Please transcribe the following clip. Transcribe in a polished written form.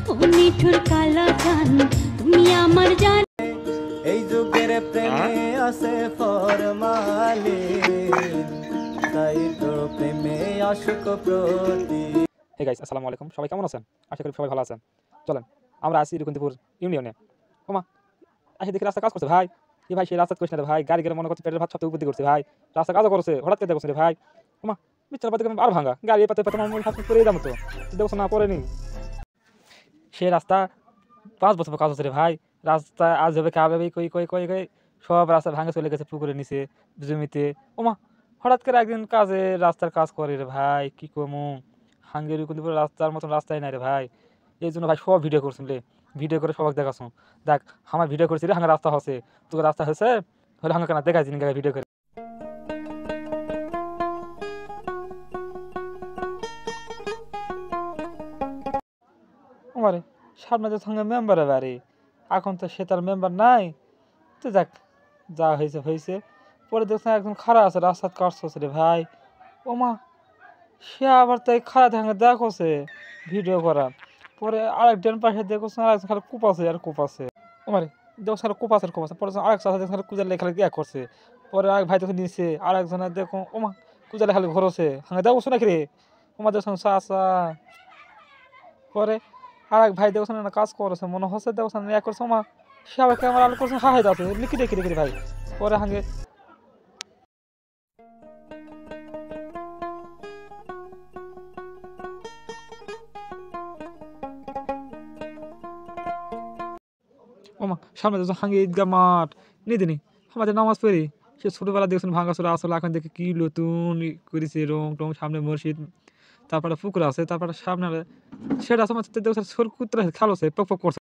ও নিঠুর কালা জান তুমি আমার জান। এই যুগের প্রেমে আছে ফরমালিন, তাই তো প্রেমে আশুক প্রতি। হে গাইস, আসসালামু আলাইকুম। সবাই কেমন আছেন? আশা করি সবাই ভালো আছেন। চলেন আমরা আছি রুকুন্দিপুর ইউনিয়নে। ওমা, আসে দেখি রাস্তা কাজ করছে ভাই। কি ভাই, সেই রাস্তা করিস না রে ভাই, গাড়ি গেলে মনে করছে পেটের ভাত সব উপর করছে ভাই। রাস্তা কাজও করছে, হঠাৎ করে দেখছে রে ভাই। ওমা, বিচ্ছার পাতে আর ভাঙা গাড়ি পাতে পাতে আমার মনে হাত পরেই দাম তো দেখছো না, পড়েনি। সেই রাস্তা 5 বছর কাজ হচ্ছে রে ভাই। রাস্তা আজ হবে কাল হবে কই কই কই কই সব রাস্তা ভাঙে চলে গেছে পুকুরের নিচে, জমিতে। ওমা, হঠাৎ করে একদিন কাজে রাস্তার কাজ করে রে ভাই, কি কমু হাঙ্গেরি কিন্তু পুরো রাস্তার মতন রাস্তাই নাই রে ভাই। এই জন্য ভাই সব ভিডিও করছেন রে, ভিডিও করে সবাই দেখাছো। দেখ আমার ভিডিও করছি রে, হাঙ্গা রাস্তা হচ্ছে, তোকে রাস্তা হয়েছে হলে হাঙ্গা কেনা দেখাইছি ভিডিও করে। আমারে সামনে তো সঙ্গে মেম্বারে বাড়ি, এখন তো সে তার মেম্বার নাই। তো যাক, যা হয়েছে হয়েছে। পরে দেখছেন একজন খাড়া আছে রাস্তা কাটছে রে ভাই। ওমা, সে আবার তাই খাড়া থাকে দেখছে ভিডিও করা। পরে আরেক ডেন পাশে দেখছে আরেকজন খালি কূপ আছে আর কূপ আছে। আমার দেখো কূপ আছে কূপ আছে। পরে আরেক সাথে দেখছেন কুজার লেখা ইয়া করছে। পরে আরেক ভাই তখন নিচ্ছে, আরেকজনের দেখো ওমা কুজার খালি ঘরছে হাঙ্গা দেখছো নাকি রে। ওমা দেখছেন চাচা। পরে আরেক ভাই দেখছেন না কাজ করেছে মনে হচ্ছে, দেখছেন ইয়া করছে। ওমা, সে আবার ক্যামেরা আলো করছে, হাই যাচ্ছে লিখি দেখি দেখি ভাই। পরে হাঙ্গে ওমা, সামনে দেখছেন হাঙ্গে ঈদগা মাঠ নিদিনি আমাদের নামাজ পড়ি। সে ছোটবেলা দেখছেন ভাঙাচোরা আসলে, এখন দেখে কি নতুন করেছে রং টং, সামনে মসজিদ, তারপরে পুকুর আছে, তারপরে সামনে সেটা আছে দেখছেন সরকুত্রা খেলো পক পক করছে।